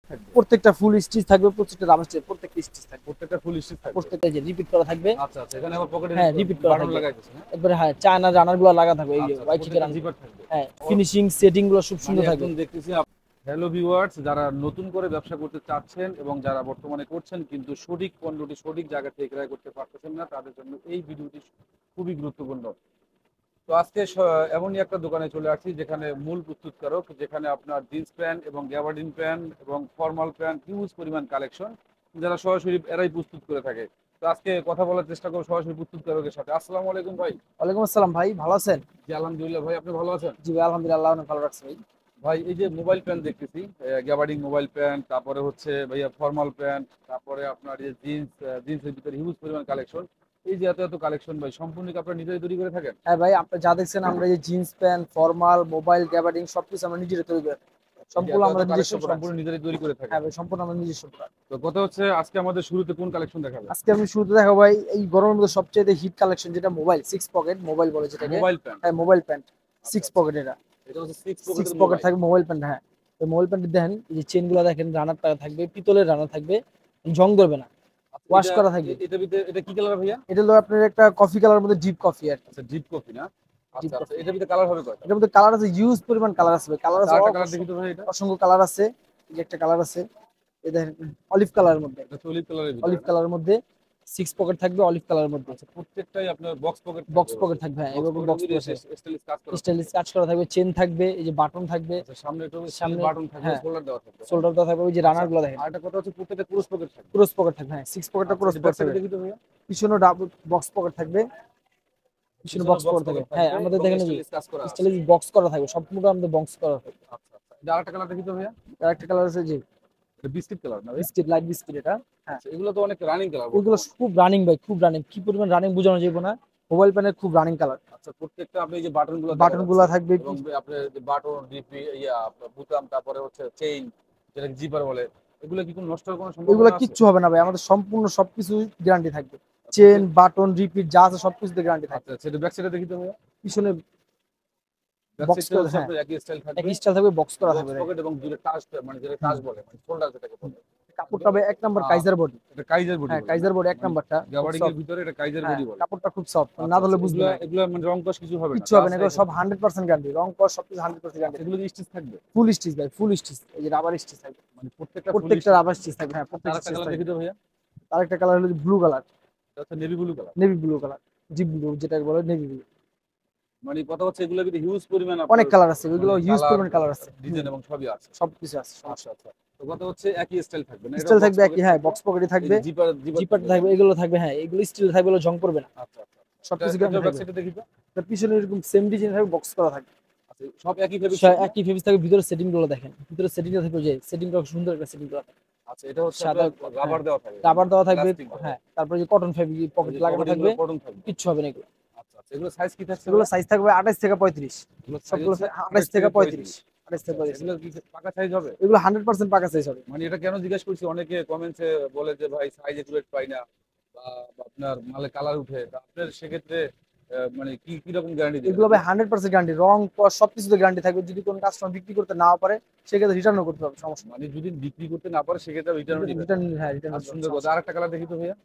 থাকবে? প্রত্যেকটা ফুল স্টিচ থাকবে, প্রত্যেকটা রাবার স্টিচ, প্রত্যেকটা স্টিচ থাকবে, প্রত্যেকটা ফুল স্টিচ থাকবে। প্রত্যেকটা যে রিপিট করা থাকবে। আচ্ছা, আচ্ছা। এখানে আবার পকেটে হ্যাঁ, রিপিট করা বাটন থাকবে। লাগাই দিয়েছেন, হ্যাঁ? একবারে হ্যাঁ, চায়না রানার গুলো লাগা থাকবে, এই যে আচ্ছা, আচ্ছা। ওয়াই চিকেন প্রত্যেকটা রানার। জিপার থাকবে। হ্যাঁ, ফিনিশিং সেটিং গুলো খুব মানে সুন্দর থাকবে। একদম দেখতেছি হ্যালো ভিউয়ার্স, যারা নতুন করে ব্যবসা করতে চাচ্ছেন এবং যারা বর্তমানে করছেন কিন্তু সঠিক পণ্যটি সঠিক জায়গা থেকে ক্রয় করতে পারতেছেন না, তাদের জন্য এই ভিডিওটি খুবই গুরুত্বপূর্ণ। তো আজকে এমনই একটা দোকানে চলে আসছি যেখানে মূল প্রস্তুতকারক, যেখানে আপনার জিন্স প্যান্ট এবং গ্যাবার্ডিন প্যান্ট এবং ফর্মাল প্যান্ট হিউজ পরিমাণ কালেকশন, যারা সরাসরি এরাই প্রস্তুত করে থাকে। তো আজকে কথা বলার চেষ্টা করবো সরাসরি প্রস্তুতকারকের সাথে। আসসালামু আলাইকুম ভাই। ওয়ালাইকুম আসসালাম ভাই, ভালো আছেন? জি আলহামদুলিল্লাহ ভাই, আপনি ভালো আছেন? জি ভাই, আলহামদুলিল্লাহ, অনেক ভালো রাখছে ভাই। ভাই এই যে মোবাইল প্যান্ট দেখতেছি, গ্যাবার্ডিং মোবাইল প্যান্ট, তারপরে হচ্ছে ভাইয়া ফর্মাল প্যান্ট, তারপরে আপনার এই যে জিন্সের ভিতরে হিউজ পরিমাণ কালেকশন। এই যে এত এত কালেকশন ভাই, সম্পূর্ণ কি আপনারা নিজেরাই তৈরি করে থাকেন? হ্যাঁ ভাই, আপনি যা দেখছেন, আমরা এই jeans pant, formal, mobile, gabardine সবকিছু আমরা নিজেরা তৈরি করি। এই যে সম্পূর্ণ এত এত আমাদের নিজস্ব কালেকশন প্রোডাক্ট। সম্পূর্ণ নিজেরাই তৈরি করে থাকেন? হ্যাঁ ভাই, সম্পূর্ণ আমাদের নিজস্ব প্রোডাক্ট। তো কথা হচ্ছে আজকে আমাদের শুরুতে কোন কালেকশন দেখাবেন? আজকে আমি শুরুতে দেখাবো ভাই, এই গরমের মধ্যে সবচেয়ে হিট কালেকশন, যেটা মোবাইল সিক্স পকেট মোবাইল বলে যেটাকে। Mobile pant. হ্যাঁ, মোবাইল প্যান্ট আচ্ছা, সিক্স আচ্ছা। পকেট। এটা এটা হচ্ছে সিক্স সিক্স পকেটের পকেট মোবাইল। থাকবে মোবাইল প্যান্ট। হ্যাঁ, তো মোবাইল প্যান্টের দেখেন, এই যে চেন গুলো দেখেন, রানারটা থাকবে পিতলের রানার থাকবে, জং ধরবে না, আচ্ছা, ওয়াশ এটা করা থাকবে। এটা ভিতরে এটা কি কালার ভাইয়া? এটা হলো আপনার একটা কফি কালার মধ্যে, ডিপ কফি আর কি। আচ্ছা, ডিপ কফি না? ডিপ আচ্ছা, আচ্ছা। কফি। এটার ভিতরে কালার হবে কয়টা? এটার মধ্যে কালার আছে, ইউজ পরিমাণ কালার আছে ভাই, কালার আচ্ছা, আছে আরেকটা কালার দেখি তো ভাই এটা। অসংখ্য কালার আছে। এই যে একটা কালার আছে, এই দেখেন, অলিভ কালারের মধ্যে। এটা অলিভ কালারের ভিতরে অলিভ না? কালারের মধ্যে সিক্স পকেট থাকবে, অলিভ কালারের মধ্যে। আচ্ছা, প্রত্যেকটাই আপনার বক্স পকেট থাকবে বক্স এভাবে? পকেট থাকবে, হ্যাঁ, বক্স এভাবে পকেটের বক্স ভিতরে পকেট স্টাইলিশ কাজ করা থাকবে? স্টাইলিশ কাজ করা থাকবে, চেন থাকবে, এই যে বাটন থাকবে আচ্ছা, সামনে একটু স্টাইলিশ সামনে। বাটন থাকবে, হ্যাঁ, শোল্ডার দেওয়া থাকবে, হ্যাঁ? শোল্ডারটা থাকবে, ওই যে আচ্ছা, রানার গুলো দেখেন, আরেকটা কথা হচ্ছে প্রত্যেকটা ক্রস পকেট থাকবে? ক্রস পকেট থাকবে। হ্যাঁ, সিক্স পকেটটা আচ্ছা, ক্রস এটা ব্যাক পকেট সাইডে থাকবে। দেখি তো ভাইয়া। পিছনে ডাবল বক্স পকেট থাকবে, পিছনে পিছনে বক্স বক্স পকেট থাকবে। পকেট হ্যাঁ, থাকবে আমাদের এবং দেখেন স্টাইলিশ কাজ করা আছে। স্টাইলিশ বক্স করা থাকবে, সম্পূর্ণ আমাদের বক্স করা থাকবে। আচ্ছা, আচ্ছা। এটা আরেকটা কালার দেখি তো ভাইয়া। আর একটা কালার আছে যে এটা বিস্কিট কালার না ভাইয়া? বিস্কিট, লাইট বিস্কিট এটা। হ্যাঁ, আচ্ছা, এগুলো তো অনেক রানিং কালার এগুলো বর্তমানে। খুব রানিং ভাই, খুব রানিং, কি পরিমাণ রানিং বোঝানো যাবে না। মোবাইল প্যানের খুব রানিং কালার। আচ্ছা, প্রত্যেকটা আপনি এই যে বাটন গুলো দেখা বাটন যাচ্ছে গুলা থাকবে এবং আপনার যে বাটন ডিপি আপনার বুতাম, তারপরে হচ্ছে চেইন, যেটাকে জিপার বলে, এগুলো কি কোনো নষ্ট হওয়ার কোনো এগুলা সম্ভাবনা আছে? কিচ্ছু হবে না ভাই, আমাদের সম্পূর্ণ সবকিছু গ্যারান্টি থাকবে। আচ্ছা, চেন, বাটন, রিপিট যা আছে সবকিছুতে গ্যারান্টি থাকবে। আচ্ছা, সেটা ব্যাক সাইডে দেখি তো ভাইয়া। পিছনে ব্যাক বক্স সাইডটা করা, হচ্ছে হ্যাঁ, আপনার একই স্টাইল থাকবে। একই স্টাইল থাকবে, বক্স করা বক্স থাকবে ভাই। পকেট এবং দুটো টাচ, মানে যেটা টাচ হুম, বলে, মানে ফোল্ডার যেটাকে হুম। বলে। কাপড়টা ভাই এক নাম্বার কাইজার বডি। এটা কাইজার বডি হ্যাঁ, বলে না? কাইজার বডি এক মানে নাম্বারটা খুব গ্যাবার্ডিং এর সফট। ভিতরে এটা কাইজার হ্যাঁ, বডি বলে। কাপড়টা খুব সফট, না আচ্ছা, ধরলে আচ্ছা। বুঝবে এগুলা না। এগুলা মানে রং কস কিছু হবে না? কিচ্ছু যা হবে না, আছে এগুলো এখানে। সব 100% গ্যারান্টি, রং কস সবকিছু 100% আচ্ছা, গ্যারান্টি। এগুলো স্টিচ থাকবে? ফুল স্টিচ ভাই, ফুল স্টিচ, এই যে রাবার স্টিচ থাকবে। মানে প্রত্যেকটা ফুল প্রত্যেকটা স্টিচ রাবার থাকবে? স্টিচ থাকবে, হ্যাঁ, আচ্ছা, প্রত্যেকটা আরেকটা স্টিচ কালার থাকবে। দেখি তো ভাইয়া। আরেকটা কালার হলো ব্লু কালার, এটা হচ্ছে navy blue colour. Navy blue colour, deep blue যেটাকে বলে নেভি ব্লু। মানে কথা হচ্ছে এগুলোর ভিতরে হিউজ পরিমাণ আপনার অনেক কালার আছে, ওইগুলো মানে ইউজ কালার, পরিমাণ কালার আছে। ডিজাইন এবং সবই আছে। সবকিছু আছে, আচ্ছা, সমস্যা। আচ্ছা। তো কথা হচ্ছে একই স্টাইল থাকবে না? এটা স্টাইল বক্স থাকবে পকেট একই, হ্যাঁ, থাকবে। বক্স পকেটে এই থাকবে, যে জিপার জিপার জিপার থাকবে না? থাকবে, এগুলো থাকবে। হ্যাঁ, এগুলো স্টিল থাকবে, এগুলো জং করবে না, আচ্ছা, আচ্ছা। এটা সবকিছু এটা গ্যারান্টি ব্যাক থাকবে। সাইডে দেখি তো। তার পিছনে এরকম সেম ডিজাইন থাকবে, বক্স করা থাকবে। আচ্ছা, সব একই ফেব্রিক্সের না? একই ফেব্রিক থাকবে, ভিতরে সেটিং গুলো দেখেন, ভিতরে সেটিংটা থাকবে, যে সেটিংটা সুন্দর একটা সেটিং করা থাকবে। আচ্ছা, এটা হচ্ছে সাদা, আপনার হ্যাঁ, রাবার দেওয়া থাকবে মানে রাবার দেওয়া থাকবে। প্লাস্টিক দেওয়া। হ্যাঁ, তারপরে যে কটন ফেব্রিক ওই পকেট যে লাগানো পকেটে এগুলো থাকবে, কটন থাকবে। কিচ্ছু হবে না এগুলো। আচ্ছা, আচ্ছা। এগুলো সাইজ কি থাকছে এগুলো ভাইয়া? সাইজ থাকবে 28 থেকে 35। এগুলো সাইজ সবগুলো হচ্ছে 28 28 থেকে থেকে 35। 35। 28 আচ্ছা, থেকে আচ্ছা। 35 এগুলো কি পাকা সাইজ হবে? এগুলো 100% পাকা সাইজ হবে। মানে এটা কেন জিজ্ঞেস করছি, অনেকে কমেন্টসে বলে যে ভাই সাইজ একুরেট পাই না, বা বা আপনার মালে কালার উঠে, তা আপনার সেক্ষেত্রে মানে কি কি রকম গ্যারান্টি দিবেন এগুলো ভাই এগুলো? 100% গ্যারান্টি, রং কস সবকিছুতে গ্যারান্টি থাকবে। যদি কোনো কাস্টমার বিক্রি করতে নাও পারে, সেক্ষেত্রে রিটার্নও করতে হবে, সমস্যা নেই। মানে যদি বিক্রি করতে না পারে সেক্ষেত্রে রিটার্নও দিবেন? রিটার্ন, হ্যাঁ, রিটার্ন আর করতে হবে, সুন্দর কথা, সমস্যা নেই। আরেকটা কালার দেখি তো ভাইয়া।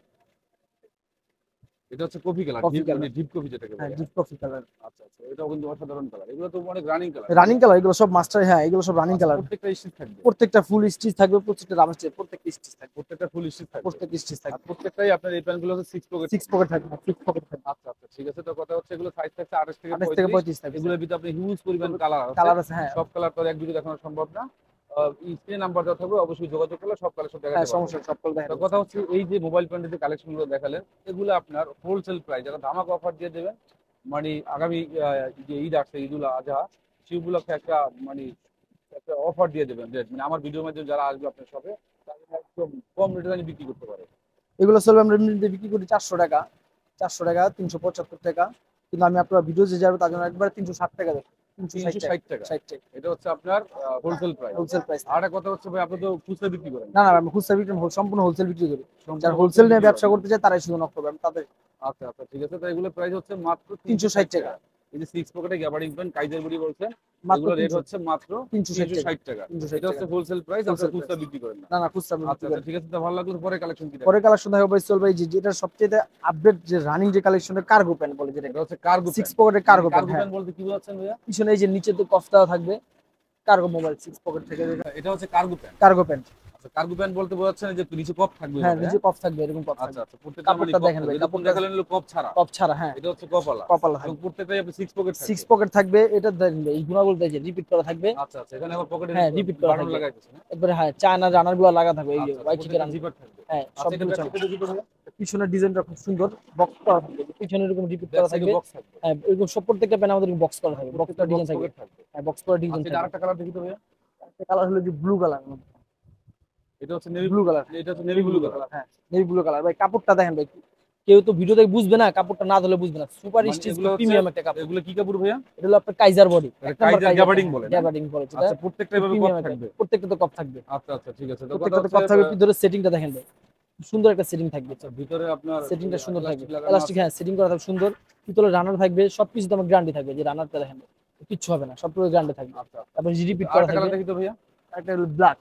এটা হচ্ছে কফি কালার, কফি ডিপ মানে কালার, ডিপ কফি যেটাকে হ্যাঁ, বলে, ডিপ হ্যাঁ? Coffee colour. আচ্ছা, আচ্ছা। এটাও কিন্তু অসাধারণ কালার। এগুলো তো অনেক রানিং কালার, তাই রানিং না? কালার, এগুলো সব মাস্টার, হ্যাঁ, এগুলো সব রানিং আচ্ছা, কালার। প্রত্যেকটা স্টিচ থাকবে? প্রত্যেকটা ফুল স্টিচ থাকবে, প্রত্যেকটা রাবার স্টিচ, প্রত্যেকটা স্টিচ থাকবে, প্রত্যেকটা ফুল স্টিচ থাকবে? প্রত্যেকটা স্টিচ আর থাকবে। প্রত্যেকটাই আপনার এই প্যান্টগুলো হচ্ছে সিক্স পকেট সিক্স থাকবে? পকেট থাকবে, সিক্স পকেট থাকবে। আচ্ছা, আচ্ছা। ঠিক আছে। তো কথা হচ্ছে এগুলো সাইজ থাকছে 28 থেকে 28 থেকে 35। 35 থাকবে স্যার। এগুলোর ভিতরে আপনি হিউজ পরিমাণ কালার আছে। কালার আছে, হ্যাঁ। সব কালার তো আর এক ভিডিও দেখানো সম্ভব না। স্ক্রিনে নাম্বার দেওয়া থাকবে, অবশ্যই যোগাযোগ করলে সব কালেকশন হ্যাঁ, দেখাতে পারবো। সমস্যা নেই, সব কল তো দেখেন। কথা হচ্ছে এই যে মোবাইল প্যান্টের যে কালেকশনগুলো দেখালেন, এগুলো আপনার হোলসেল প্রাইস, যারা ধামাকা অফার দিয়ে দেবেন, মানে আগামী যে ঈদ আসছে, ঈদুল আজহা, সেই উপলক্ষে একটা মানে একটা অফার দিয়ে দেবেন রেট, মানে আমার ভিডিওর মাধ্যমে যারা আসবে আপনার শপে, তাদের একদম কম রেটে জানি বিক্রি করতে পারে। এগুলো চলবে, আমরা এমনিতে বিক্রি করি 400 টাকা, 400 টাকা, 375 টাকা। কিন্তু আমি আপনার ভিডিও যে যাবে তার জন্য একবার 360 টাকা দেবো, 360 টাকা, 360 টাকা? 60 টাকা এটা হচ্ছে আপনার হোলসেল প্রাইস। Wholesale price. আর একটা কথা হচ্ছে ভাই, আপনি তো খুচরা বিক্রি করেন না না? না, আমি খুচরা বিক্রি, সম্পূর্ণ হোলসেল বিক্রি করি। সম্পূর্ণ যারা হোলসেল হোলসেল নিয়ে বিক্রি ব্যবসা করেন না? করতে চায় তারাই শুধু নক করবে, আমি তাদের। আচ্ছা, আচ্ছা। ঠিক আছে। তো এগুলোর প্রাইস হচ্ছে মাত্র 360 360 টাকা। টাকা। এই যে 6 পকেটে গ্যাবার্ডিং পেন কাইজার বডি বলছেন, মাত্র এগুলো রেট হচ্ছে মাত্র 360 360 টাকা। 360 এটা হচ্ছে হোলসেল প্রাইস, আপনারা Wholesale খুচরা price। বিক্রি করেন না? না না খুচরা আচ্ছা বিক্রি আচ্ছা, করি। ঠিক আছে, তো ভালো লাগলো। পরে কালেকশন কি পরে দেখাবেন? কালেকশন দেখাবো ভাইসল ভাই, যেটা সবচেয়ে আপডেট যে রানিং যে কালেকশনের কার্গো প্যান্ট বলে যেটা এটা হচ্ছে কার্গো প্যান্ট। 6 পকেটের কার্গো প্যান্ট। কার্গো হ্যাঁ, প্যান্ট বলতে কি বোঝাচ্ছেন ভাইয়া? পিছনে এই যে নিচে তো কফতা থাকবে, কার্গো মোবাইল 6 পকেট থেকে এটা হচ্ছে কার্গো প্যান্ট। Cargo pant. আচ্ছা, কার্গো প্যান্ট বলতে বোঝাচ্ছেন যে নিচে কপ থাকবে হ্যাঁ, এভাবে, নিচে কফ থাকবে, এরকম কফ আচ্ছা থাকবে। আচ্ছা, প্রত্যেকটা মানে কাপড়টা কপ দেখেন থাকবে। ভাই, এটা কোন কাপড়টা দেখালেন হলো কপ ছাড়া, কফ ছাড়া। হ্যাঁ, এটা হচ্ছে কপালা। কপালা। হ্যাঁ, এবং প্রত্যেকটাই আপনি 6 পকেট থাকবে। 6 পকেট থাকবে। এটা দেখেন ভাই, এই গুণাগুলো দেখেন, রিপিট করা থাকবে। আচ্ছা আচ্ছা, এখানে আবার পকেটে হ্যাঁ, রিপিট করা বাটন থাকবে লাগাইতেছে না? একবারে। হ্যাঁ, চায়না রানার গুলো লাগা থাকবে, এই যে আচ্ছা আচ্ছা, ওয়াই চিকেন। প্রত্যেকটা জিপার থাকবে। হ্যাঁ, আচ্ছা, এটা সবগুলো ব্যাক চায়না। সাইডে যদি বলি, পিছনের ডিজাইনটা খুব সুন্দর, বক্স করা থাকবে, পিছনে এরকম রিপিট ব্যাক করা সাইডে থাকবে। বক্স থাকবে। হ্যাঁ, এরকম সব প্রত্যেকটা প্যান আমাদের বক্স করা থাকবে, বক্স প্রত্যেকটা করা ডিজাইন বক্স থাকবে। পকেট থাকবে। হ্যাঁ, বক্স করা ডিজাইন আচ্ছা, এটা থাকবে। আরেকটা কালার দেখি তো ভাইয়া। একটা কালার হলো যে ব্লু কালার। এটা হচ্ছে নেভি, ব্লু কালার। এটা হচ্ছে নেভি ব্লু কালার। হ্যাঁ, নেভি ব্লু কালার। ভাই কাপড়টা দেখেন ভাই, কেউ তো ভিডিও দেখে বুঝবে না, কাপড়টা না ধরলে বুঝবে না। সুপার মানে স্টিচ এগুলো হচ্ছে, প্রিমিয়াম একটা কাপড়। এগুলো কি কাপড় ভাইয়া? এটা হলো আপনার কাইজার বডি, এটা এক নাম্বার কাইজার কাইজার গ্যাবার্ডিং বলে না? গ্যাবার্ডিং বলে যেটা। আচ্ছা, প্রত্যেকটা এভাবে কপ প্রিমিয়াম একটা, থাকবে। প্রত্যেকটা তো কপ থাকবে। আচ্ছা আচ্ছা, ঠিক আছে। তো কথা প্রত্যেকটা তো হচ্ছে কপ থাকবে। ভিতরে সেটিংটা দেখেন ভাই, সুন্দর একটা সেটিং থাকবে। আচ্ছা, ভিতরে আপনার সেটিংটা সুন্দর থাকবে, elastic লাগানো এলাস্টিক। আছে। হ্যাঁ, সেটিং করা থাকবে সুন্দর। পিতলের রানার থাকবে, সবকিছু তোমার গ্যারান্টি থাকবে। যে রানারটা দেখেন, কিচ্ছু হবে না, সবগুলো গ্যারান্টি থাকবে। আচ্ছা, তারপর রিপিট করা আরেকটা থাকবে। কালার দেখি তো ভাইয়া। একটা হলো ব্ল্যাক।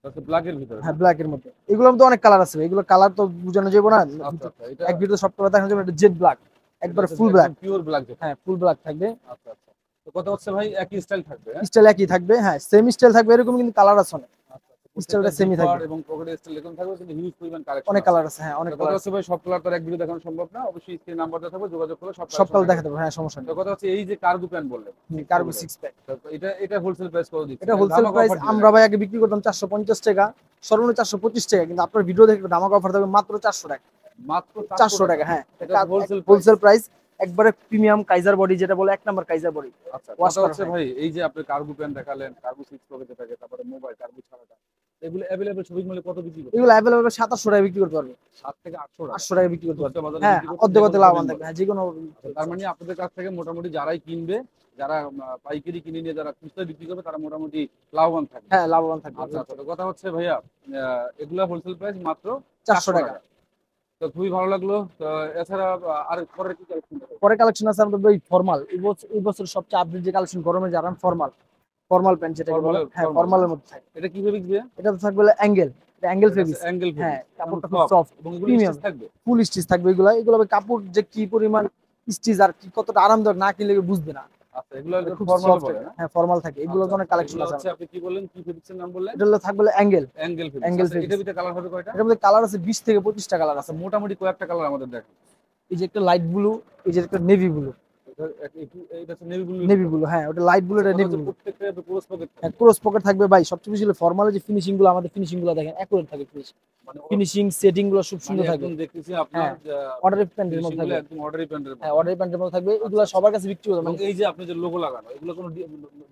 আচ্ছা, ব্ল্যাক এর ভিতরে হ্যাঁ, না? ব্ল্যাক এর মধ্যে। এগুলোর মধ্যে অনেক কালার আছে ভাই, এগুলো কালার তো বোঝানো যাবে না। আচ্ছা আচ্ছা, এটা এক ভিডিও সব কালার দেখানো যাবে। এটা জেড ব্ল্যাক, একবারে ফুল ব্ল্যাক। পিওর ব্ল্যাক যেটা। হ্যাঁ, ফুল ব্ল্যাক থাকবে। আচ্ছা আচ্ছা, তো কথা হচ্ছে ভাই একই স্টাইল থাকবে, হ্যাঁ? স্টাইল একই থাকবে। হ্যাঁ, সেম স্টাইল থাকবে, এরকম কিন্তু কালার আছে অনেক। আচ্ছা আচ্ছা, স্টাইলটা সেমই জিপার থাকবে। এবং পকেটের স্টাইল এরকম থাকবে, কিন্তু হিউজ পরিমাণ কালেকশন অনেক আছে। কালার আছে। হ্যাঁ, অনেক তো কথা কালার আছে। হচ্ছে ভাই সব কালার তো আর এক ভিডিও দেখানো সম্ভব না, অবশ্যই স্ক্রিন নাম্বার দেওয়া থাকবে, যোগাযোগ করলে সব সব কালেকশন কালার দেখা দেখাতে যাবে। পারবো। হ্যাঁ, সমস্যা তো নেই। কথা হচ্ছে এই যে কার্গো প্যান্ট বললেন, কার্গো 6 প্যাক, তো এটা হোলসেল প্রাইস কত দিচ্ছেন? এটা হোলসেল ধামাকা প্রাইস। offer দিবেন আমরা একদম। ভাই আগে বিক্রি করতাম 450 টাকা, সর্বনিম্ন 425 টাকা, কিন্তু আপনার ভিডিও দেখে ধামাকা অফার থাকবে মাত্র 400 টাকা। মাত্র 400 টাকা। হ্যাঁ, এটা হোলসেল হোলসেল প্রাইস। একবারে প্রিমিয়াম কাইজার বডি, যেটা বলে এক নাম্বার কাইজার বডি। আচ্ছা, ওয়াশ কথা করা হচ্ছে হয়। ভাই এই যে আপনি কার্গো প্যান্ট দেখালেন, কার্গো 6 পকেটে থাকে, তারপরে মোবাইল কার্গো ছাড়াটা, এগুলো अवेलेबल শপিং মলে কত বিক্রি করতে? এগুলো অ্যাভেলেবল 2700 টাকা বিক্রি করতে পারবে। 7 থেকে 800 টাকা। 800 টাকা বিক্রি করতে পারবে। খুচরা বাজারে হ্যাঁ, বিক্রি করতে অর্ধেক যে অর্ধেক কোনো লাভবান shopping থাকবে। mall। হ্যাঁ, যে কোনো। আচ্ছা, তার মানে আপনাদের কাছ থেকে মোটামুটি যারাই কিনবে, যারা পাইকারি কিনে নিয়ে যারা খুচরা বিক্রি করবে, তারা মোটামুটি লাভবান থাকবে। হ্যাঁ, লাভবান থাকবে। আচ্ছা আচ্ছা, তো কথা হচ্ছে ভাইয়া এগুলা হোলসেল প্রাইস মাত্র 400 400 টাকা। টাকা। তো খুবই ভালো লাগলো। তো এছাড়া আর পরের কি কালেকশন দেখাবেন? পরে কালেকশন আছে আমাদের ভাই ফর্মাল। এই বছর সবচেয়ে আপডেট যে কালেকশন গরমে যারা ফর্মাল, ফর্মাল প্যান্ট যেটাকে বলে। Formal- হ্যাঁ, formal, ফর্মালের মধ্যে থাকে। এটা কি ফেব্রিক দিয়ে? এটা তো থাকবে অ্যাঙ্গেল, এটা অ্যাঙ্গেল ফেব্রিক। অ্যাঙ্গেল হ্যাঁ, ফেব্রিক, কাপড়টা খুব সফট সফট, এবং এগুলো প্রিমিয়াম, স্টিচ থাকবে। ফুল স্টিচ থাকবে। এগুলো ভাই কাপড় যে কি পরিমাণ স্টিচ আর কি কতটা আরামদায়ক, না কিনলে বুঝবে না। আচ্ছা, এগুলো এটা খুব ফর্মাল সফট। বলে না? হ্যাঁ, ফর্মাল থাকে। এগুলো আচ্ছা, অনেক আচ্ছা, কালেকশন এগুলো আছে হচ্ছে আপনি কি বললেন, কি ফেব্রিক্সের নাম বললেন? এটা হলো থাকবে অ্যাঙ্গেল। Angle fabrics. অ্যাঙ্গেল আচ্ছা, ফেব্রিক্স। এটার ভিতরে কালার হবে কয়টা? এটার মধ্যে কালার আছে 20 থেকে 25টা কালার আছে। আচ্ছা, মোটামুটি কয়েকটা কালার আমাদের দেখেন। এই যে একটা লাইট ব্লু, এই যে একটা নেভি ব্লু। এটা হচ্ছে নেভি ব্লু। নেভি ব্লু, হ্যাঁ, ওটা লাইট ব্লু, এটা নেভি ব্লু। প্রত্যেকটা ক্রস পকেট হ্যাঁ, থাকবে। ক্রস পকেট থাকবে ভাই। সবচেয়ে বেশি ফর্মালের যে ফিনিশিং গুলো, আমাদের ফিনিশিং গুলো দেখেন অ্যাকুরেট থাকে। মানে ফিনিশিং সেটিং গুলো খুব সুন্দর থাকবে। একদম দেখতেছি আপনার হ্যাঁ, অর্ডারি প্যান্টের মধ্যে ফিনিশিং গুলো থাকবে। একদম অর্ডারি প্যান্টের মতো। হ্যাঁ, অর্ডারি প্যান্টের মধ্যে থাকবে। এগুলো আচ্ছা, সবার কাছে বিক্রি হবে, এবং মানে এই যে আপনি যে লোগো লাগানো, এগুলো কোনো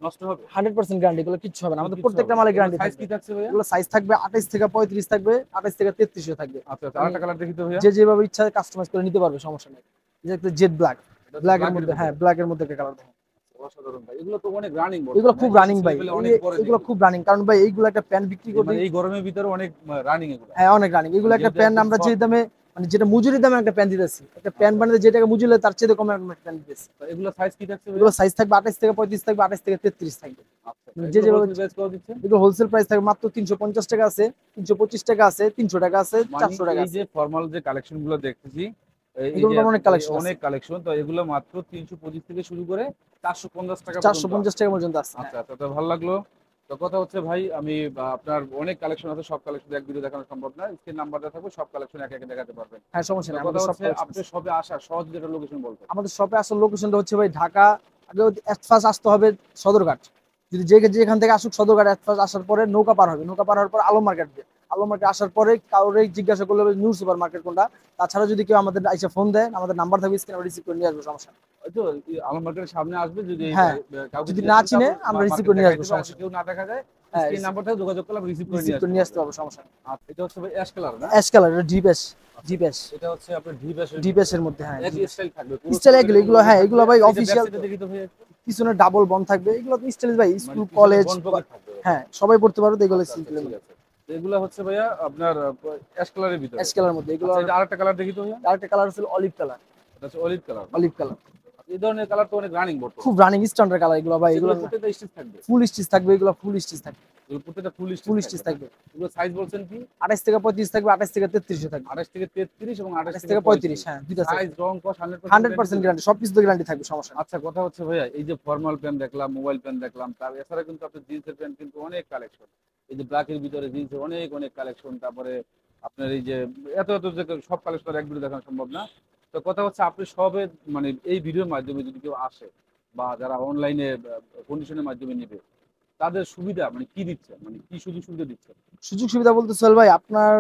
নষ্ট হবে? 100% গ্যারান্টি। এগুলো কিচ্ছু হবে না, আমাদের কিছু প্রত্যেকটা হবে না। মালে এগুলো গ্যারান্টি সাইজ থাকবে। কি থাকছে ভাইয়া? এগুলো সাইজ থাকবে 28 থেকে 35 থাকবে, 28 থেকে 33 থাকবে। আচ্ছা আচ্ছা, আরেকটা কালার দেখি তো ভাইয়া। যে যেভাবে ইচ্ছা কাস্টমাইজ করে নিতে পারবে, সমস্যা নেই। এই যে একটা জেড ব্ল্যাক, এটা হচ্ছে ব্ল্যাক এর black মধ্যে। ভিতরে। হ্যাঁ, ব্ল্যাক এর মধ্যে একটা কালার দেখেন। অসাধারণ ভাই, এগুলো তো অনেক রানিং বড়। এগুলো খুব রানিং ভাই, অনেক পরে এগুলো খুব রানিং। কারণ ভাই এইগুলো একটা প্যান্ট বিক্রি করতে, মানে এই গরমের ভিতরে অনেক রানিং এগুলো। হ্যাঁ, অনেক রানিং। এগুলো একটা যেহেতু প্যান্ট একদম আমরা যে soft। দামে, মানে যেটা মজুরি দামে একটা প্যান্ট দিতেছি, একটা প্যান্ট বানাতে যে টাকা মজুরি লাগে তার চেয়ে কমে একটা প্যান্ট দিতেছি। তো এগুলো সাইজ কি থাকছে এগুলো ভাইয়া? সাইজ থাকবে 28 থেকে 35 থাকবে, 28 থেকে 33 থাকবে। আচ্ছা, যে যে যেভাবে প্রাইস কত দিচ্ছেন? এগুলো হোলসেল প্রাইস থাকবে মাত্র 350 টাকা আছে, 325 টাকা আছে, 300 টাকা আছে, মানে 400 টাকা এই আছে। যে ফর্মাল যে কালেকশন গুলো দেখতেছি, এই এগুলো যে অনেক কালেকশন আছে। অনেক কালেকশন, তো এগুলো মাত্র 325 থেকে শুরু করে 450 টাকা পর্যন্ত। 450 টাকা পর্যন্ত আছে। আচ্ছা আচ্ছা, তো ভালো লাগলো। তো কথা হচ্ছে ভাই, আমি আপনার অনেক কালেকশন আছে, সব কালেকশন এক ভিডিও দেখানো সম্ভব না, স্ক্রিন নাম্বার দেওয়া থাকবে, সব কালেকশন একে একে দেখাতে পারবেন। হ্যাঁ, সমস্যা তো নেই, কথা আমাদের সব হচ্ছে collection আপনি আছে। সবে আসা সহজ যেটা লোকেশন বলতে। আমাদের শপে আসার লোকেশনটা হচ্ছে ভাই ঢাকা, আগে ফার্স্ট আসতে হবে সদরঘাট। যদি যেখান থেকে আসুক সদরঘাট ফার্স্ট আসার পরে নৌকা পার হবে, নৌকা পার হওয়ার পর আলম মার্কেট দিয়ে, আলম মার্কেট আসার পরে কাউরে জিজ্ঞাসা করলে হবে নিউ সুপার মার্কেট কোনটা। তাছাড়া যদি কেউ আমাদের এসে ফোন দেয়, আমাদের নাম্বার থাকবে স্ক্রিনে, রিসিভ করে নিয়ে আসবো, সমস্যা নেই। হয়তো আলম মার্কেটের সামনে আসবে, যদি হ্যাঁ, কাউকে যদি জিজ্ঞেস না করেন, চিনে তারপর আমরা রিসিভ মার্কেট করে নিয়ে দেখাই আসবো, দিবে, সমস্যা আর কেউ না দেখা যায় হ্যাঁ, স্ক্রিন নাম্বার থেকে যোগাযোগ করলে রিসিভ করে রিসিভ করে নিয়ে আসতে পারবো, সমস্যা নেই। আর এটা হচ্ছে ভাই অ্যাশ কালার না? অ্যাশ কালার, এটা ডিপ অ্যাশ, ডিপ অ্যাশ, এটা হচ্ছে আপনার ডিপ ডিপ অ্যাশের মধ্যে। হ্যাঁ, একই স্টাইল থাকবে পুরো স্টাইল এগুলো। হ্যাঁ, এগুলো ভাই অফিশিয়াল অফিসিয়াল। দেখি তো ভাই একটু। পিছনে ডাবল বন থাকবে, এগুলো তো স্টাইল ভাই, মানে স্কুল পিছনে কলেজ, বন পকেট থাকবে। হ্যাঁ, সবাই পড়তে পারবে। তো এগুলো আচ্ছা, আচ্ছা, সিম্পল ঠিক আছে। তো এগুলো হচ্ছে ভাইয়া আপনার অ্যাশ কালারের ভিতরে। অ্যাশ কালার মধ্যে। এগুলো আচ্ছা, এটা আরেকটা কালার দেখি তো ভাইয়া। আরেকটা কালার হচ্ছে অলিভ কালার, এটা হচ্ছে অলিভ কালার। Olive colour. এই ধরনের কালার তো অনেক রানিং বর্তমানে। খুব রানিং স্ট্যান্ডার্ড কালার এগুলো ভাই, এগুলো এগুলো প্রত্যেকটা স্টিচ থাকবে। ফুল স্টিচ থাকবে, এগুলো ফুল স্টিচ থাকবে, এগুলো প্রত্যেকটা ফুল ফুল স্টিচ স্টিচ থাকবে। থাকবে। এগুলো সাইজ বলছেন কি? 28 থেকে 35 থাকবে, 28 থেকে 33 থাকবে। 28 থেকে 33 এবং 28 28 থেকে থেকে 35, 35। হ্যাঁ দুইটা সাইজ। সাইজ, রং, কস 100% 100% গ্যারান্টি, সবকিছু তো গ্যারান্টি থাকবে, সমস্যা নেই। আচ্ছা, কথা হচ্ছে ভাইয়া, এই যে ফর্মাল প্যান্ট দেখলাম, মোবাইল প্যান্ট দেখলাম, তার এছাড়া কিন্তু আপনার জিন্সের প্যান্ট কিন্তু অনেক কালেকশন। এই যে ব্ল্যাকের ভিতরে জিন্সের অনেক অনেক কালেকশন। তারপরে আপনার এই যে এত এত যে সব কালেকশন এক ভিডিও দেখানো সম্ভব না। তো কথা হচ্ছে আপনি সবে মানে এই ভিডিওর মাধ্যমে যদি কেউ আসে বা যারা অনলাইনে কন্ডিশনের মাধ্যমে নেবে, তাদের সুবিধা মানে কি দিচ্ছে, মানে কি সুযোগ সুবিধা দিচ্ছে? সুযোগ সুবিধা বলতে সোহেল ভাই, আপনার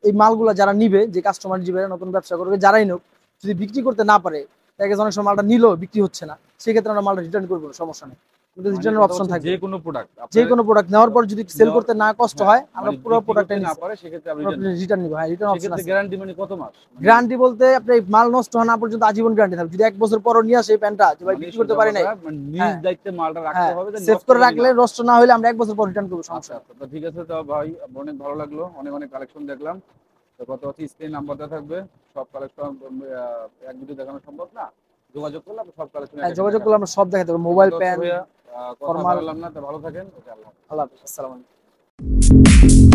এই মালগুলা যারা নিবে, যে কাস্টমার নিবে, নতুন ব্যবসা করবে, যারাই নোক, যদি বিক্রি করতে না পারে, দেখা গেছে অনেক সময় মালটা নিলো বিক্রি হচ্ছে না, সেক্ষেত্রে আমরা মালটা রিটার্ন করবো, সমস্যা নেই, মানে রিটার্নের কথা অপশন হচ্ছে থাকবে। যে কোনো প্রোডাক্ট যে কোনো প্রোডাক্ট নেওয়ার পর যদি সেল করতে না কষ্ট হ্যাঁ, হয়, আমরা মানে পুরো বিক্রি প্রোডাক্টটা করতে না নিচ্ছি, পারে সেক্ষেত্রে আপনি রিটার্ন রিটার্ন নিবো, হ্যাঁ রিটার্ন অপশন সেক্ষেত্রে আছে। গ্যারান্টি মানে কত মাস? গ্যারান্টি বলতে আপনি মাল নষ্ট হওয়া না পর্যন্ত আজীবন গ্যারান্টি থাকবে। যদি 1 বছর পরও নিয়ে আসে এই প্যান্টটা, যে ভাই মানে বিক্রি করতে সোজা পারি নাই, কথা, মানে নিজ হ্যাঁ দায়িত্বে মালটা রাখতে হ্যাঁ হবে, যে সেভ নষ্ট করে জানি রাখলে, না। নষ্ট না হলে আমরা 1 বছর পর রিটার্ন করবো, সমস্যা আচ্ছা নেই। আচ্ছা, তো ঠিক আছে। তো ভাই অনেক ভালো লাগলো, অনেক অনেক কালেকশন দেখলাম। তো কত হচ্ছে স্ক্রিন নাম্বারটা থাকবে, সব কালেকশন এক ভিডিও দেখানো সম্ভব না, যোগাযোগ করলে আপনি সব কালেকশন এক হ্যাঁ একটা যোগাযোগ করলে দেখাবেন। আমরা সব দেখাতে পারবো, তো মোবাইল, কত হচ্ছে প্যান্ট, ভাইয়া, কথা ফরমাল। বাড়ালাম না, তো ভালো থাকেন। ওকে, আল্লাহ হাফেজ। আল্লাহ হাফেজ, আসসালামু আলাইকুম।